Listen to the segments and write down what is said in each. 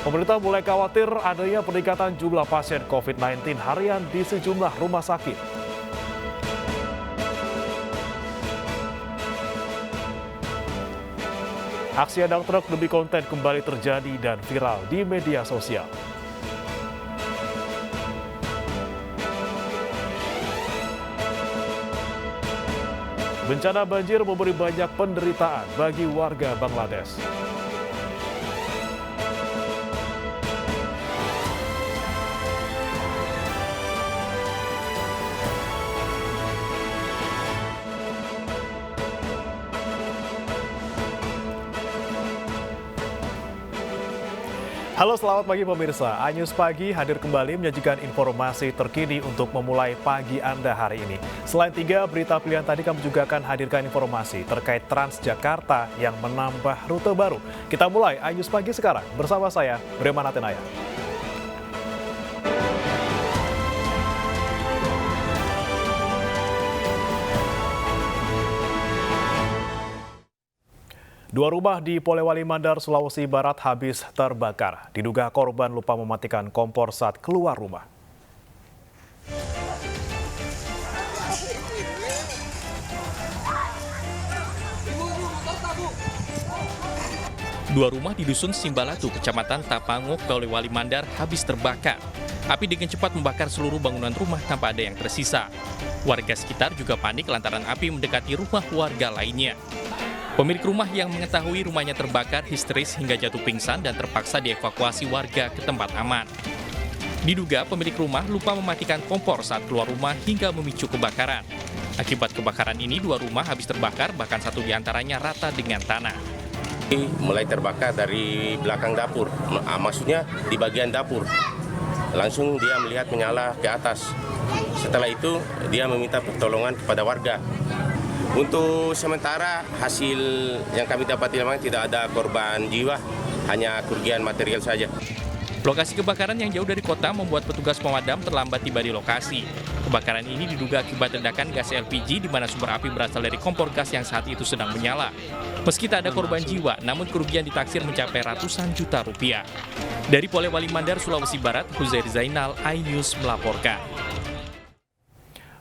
Pemerintah mulai khawatir adanya peningkatan jumlah pasien COVID-19 harian di sejumlah rumah sakit. Aksi adang truk demi konten kembali terjadi dan viral di media sosial. Bencana banjir memberi banyak penderitaan bagi warga Bangladesh. Halo, selamat pagi pemirsa. iNews Pagi hadir kembali menyajikan informasi terkini untuk memulai pagi Anda hari ini. Selain 3 berita pilihan tadi, kami juga akan hadirkan informasi terkait Transjakarta yang menambah rute baru. Kita mulai iNews Pagi sekarang bersama saya, Breman Atenaya. Dua rumah di Polewali Mandar, Sulawesi Barat habis terbakar. Diduga korban lupa mematikan kompor saat keluar rumah. Dua rumah di Dusun Simbalatu, Kecamatan Tapanguk, Polewali Mandar habis terbakar. Api dengan cepat membakar seluruh bangunan rumah tanpa ada yang tersisa. Warga sekitar juga panik lantaran api mendekati rumah warga lainnya. Pemilik rumah yang mengetahui rumahnya terbakar histeris hingga jatuh pingsan dan terpaksa dievakuasi warga ke tempat aman. Diduga pemilik rumah lupa mematikan kompor saat keluar rumah hingga memicu kebakaran. Akibat kebakaran ini, dua rumah habis terbakar, bahkan satu diantaranya rata dengan tanah. Mulai terbakar dari belakang dapur, maksudnya di bagian dapur. Langsung dia melihat menyala ke atas. Setelah itu dia meminta pertolongan kepada warga. Untuk sementara hasil yang kami dapati memang tidak ada korban jiwa, hanya kerugian material saja. Lokasi kebakaran yang jauh dari kota membuat petugas pemadam terlambat tiba di lokasi. Kebakaran ini diduga akibat ledakan gas LPG di mana sumber api berasal dari kompor gas yang saat itu sedang menyala. Meski tak ada korban jiwa, namun kerugian ditaksir mencapai ratusan juta rupiah. Dari Polewali Mandar, Sulawesi Barat, Huzair Zainal, iNews melaporkan.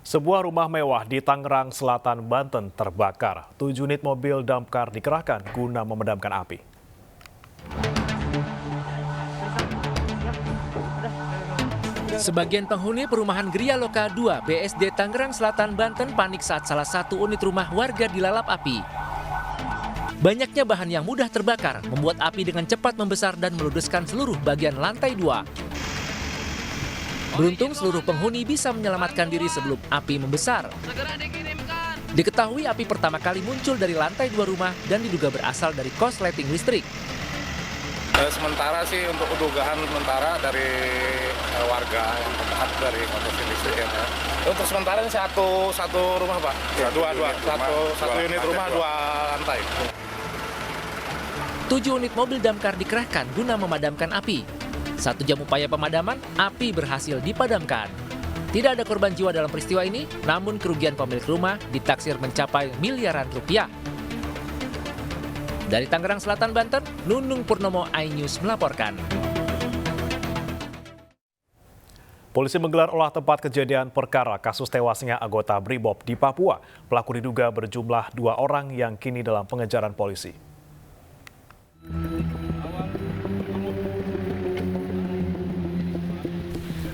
Sebuah rumah mewah di Tangerang Selatan, Banten terbakar. 7 unit mobil damkar dikerahkan guna memadamkan api. Sebagian penghuni perumahan Gria Loka 2 BSD Tangerang Selatan, Banten panik saat salah satu unit rumah warga dilalap api. Banyaknya bahan yang mudah terbakar membuat api dengan cepat membesar dan meludeskan seluruh bagian lantai 2. Beruntung seluruh penghuni bisa menyelamatkan diri sebelum api membesar. Diketahui api pertama kali muncul dari lantai 2 rumah dan diduga berasal dari korsleting listrik. Sementara sih untuk dugaan sementara dari warga yang terdekat dari korsleting listrik ya. Untuk sementara ini satu rumah Pak, satu unit rumah 2 lantai. 7 unit mobil damkar dikerahkan guna memadamkan api. 1 jam upaya pemadaman, api berhasil dipadamkan. Tidak ada korban jiwa dalam peristiwa ini, namun kerugian pemilik rumah ditaksir mencapai miliaran rupiah. Dari Tangerang Selatan, Banten, Nunung Purnomo, iNews melaporkan. Polisi menggelar olah tempat kejadian perkara kasus tewasnya anggota Brimob di Papua. Pelaku diduga berjumlah 2 orang yang kini dalam pengejaran polisi.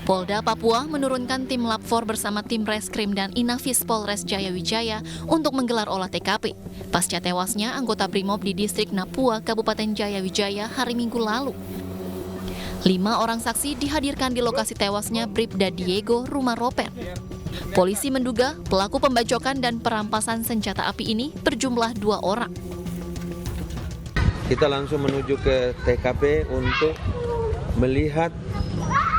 Polda Papua menurunkan tim Lab 4 bersama tim Reskrim dan Inafis Polres Jayawijaya untuk menggelar olah TKP. Pasca tewasnya anggota Brimob di distrik Napua, Kabupaten Jayawijaya hari Minggu lalu. 5 orang saksi dihadirkan di lokasi tewasnya Bribda Diego Rumaropen. Polisi menduga pelaku pembacokan dan perampasan senjata api ini berjumlah 2 orang. Kita langsung menuju ke TKP untuk melihat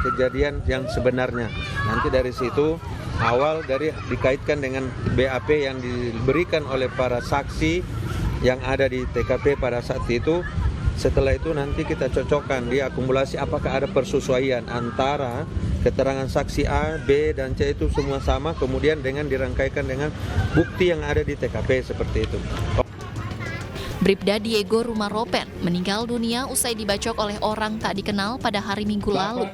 kejadian yang sebenarnya. Nanti dari situ awal dari dikaitkan dengan BAP yang diberikan oleh para saksi yang ada di TKP pada saat itu. Setelah itu nanti kita cocokkan, diakumulasi apakah ada persesuaian antara keterangan saksi A, B, dan C itu semua sama, kemudian dengan dirangkaikan dengan bukti yang ada di TKP seperti itu. Bribda Diego Rumaropen meninggal dunia usai dibacok oleh orang tak dikenal pada hari Minggu lalu.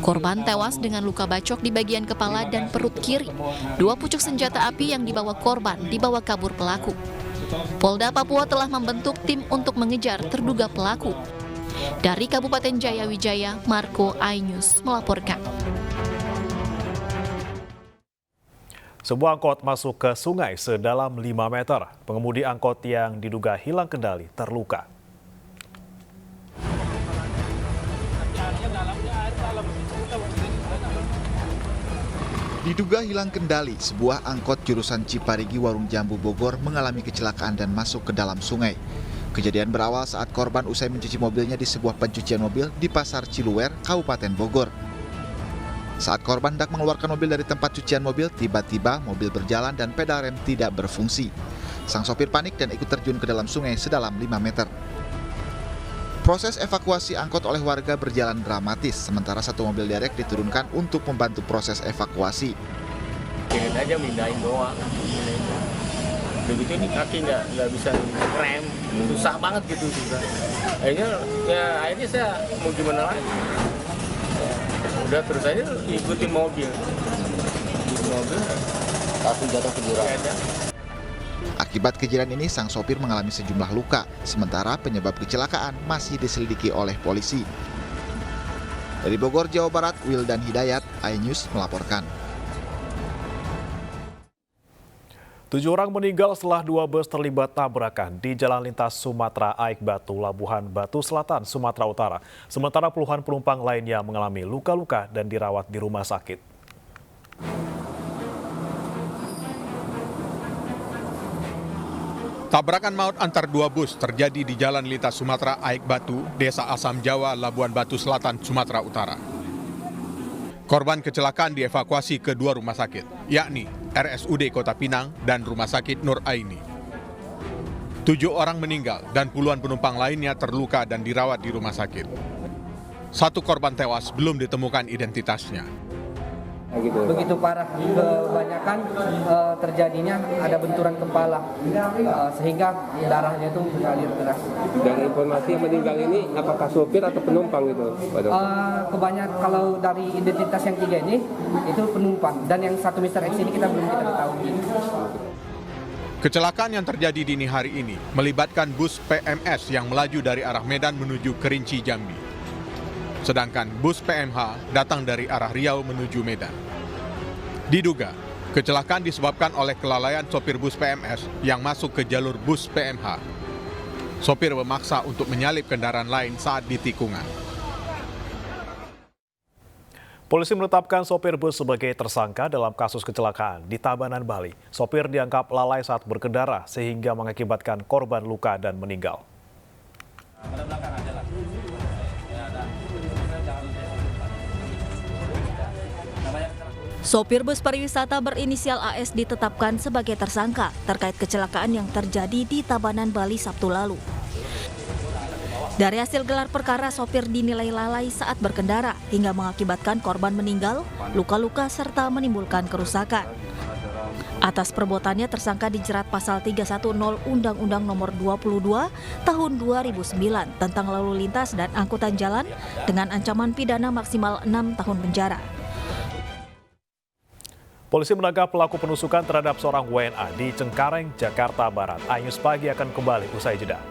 Korban tewas dengan luka bacok di bagian kepala dan perut kiri. 2 pucuk senjata api yang dibawa korban dibawa kabur pelaku. Polda Papua telah membentuk tim untuk mengejar terduga pelaku. Dari Kabupaten Jayawijaya, Marco iNews melaporkan. Sebuah angkot masuk ke sungai sedalam 5 meter. Pengemudi angkot yang diduga hilang kendali terluka. Diduga hilang kendali, sebuah angkot jurusan Ciparigi Warung Jambu Bogor mengalami kecelakaan dan masuk ke dalam sungai. Kejadian berawal saat korban usai mencuci mobilnya di sebuah pencucian mobil di Pasar Ciluwer, Kabupaten Bogor. Saat korban hendak mengeluarkan mobil dari tempat cucian mobil, tiba-tiba mobil berjalan dan pedal rem tidak berfungsi. Sang sopir panik dan ikut terjun ke dalam sungai sedalam 5 meter. Proses evakuasi angkot oleh warga berjalan dramatis, sementara satu mobil derek diturunkan untuk membantu proses evakuasi. Pengen aja mindahin doang. Begitu ini kaki nggak bisa rem, susah banget gitu. Akhirnya saya mau gimana lagi. Udah terus aja ikutin mobil. Langsung jatuh ke jurang. Akibat kejadian ini, sang sopir mengalami sejumlah luka, sementara penyebab kecelakaan masih diselidiki oleh polisi. Dari Bogor, Jawa Barat, Wildan Hidayat, iNews melaporkan. 7 orang meninggal setelah 2 bus terlibat tabrakan di Jalan Lintas Sumatera Aik Batu, Labuhan Batu Selatan, Sumatera Utara. Sementara puluhan penumpang lainnya mengalami luka-luka dan dirawat di rumah sakit. Tabrakan maut antar 2 bus terjadi di Jalan Lintas Sumatera Aik Batu, Desa Asam Jawa, Labuhan Batu Selatan, Sumatera Utara. Korban kecelakaan dievakuasi ke 2 rumah sakit, yakni RSUD Kota Pinang dan Rumah Sakit Nur Aini. 7 orang meninggal dan puluhan penumpang lainnya terluka dan dirawat di rumah sakit. 1 korban tewas belum ditemukan identitasnya. Begitu parah, kebanyakan terjadinya ada benturan kepala sehingga darahnya itu mengalir deras. Dan informasi yang meninggal ini apakah sopir atau penumpang gitu? Kebanyakan kalau dari identitas yang 3 ini itu penumpang dan yang 1 Mr. X ini kita belum ketahui. Kecelakaan yang terjadi dini hari ini melibatkan bus PMS yang melaju dari arah Medan menuju Kerinci Jambi. Sedangkan bus PMH datang dari arah Riau menuju Medan. Diduga, kecelakaan disebabkan oleh kelalaian sopir bus PMS yang masuk ke jalur bus PMH. Sopir memaksa untuk menyalip kendaraan lain saat di tikungan. Polisi menetapkan sopir bus sebagai tersangka dalam kasus kecelakaan di Tabanan, Bali. Sopir dianggap lalai saat berkendara sehingga mengakibatkan korban luka dan meninggal. Sopir bus pariwisata berinisial AS ditetapkan sebagai tersangka terkait kecelakaan yang terjadi di Tabanan, Bali Sabtu lalu. Dari hasil gelar perkara, sopir dinilai lalai saat berkendara hingga mengakibatkan korban meninggal, luka-luka serta menimbulkan kerusakan. Atas perbuatannya, tersangka dijerat pasal 310 Undang-Undang Nomor 22 Tahun 2009 tentang lalu lintas dan angkutan jalan dengan ancaman pidana maksimal 6 tahun penjara. Polisi menangkap pelaku penusukan terhadap seorang WNA di Cengkareng, Jakarta Barat. iNews Pagi akan kembali usai jeda.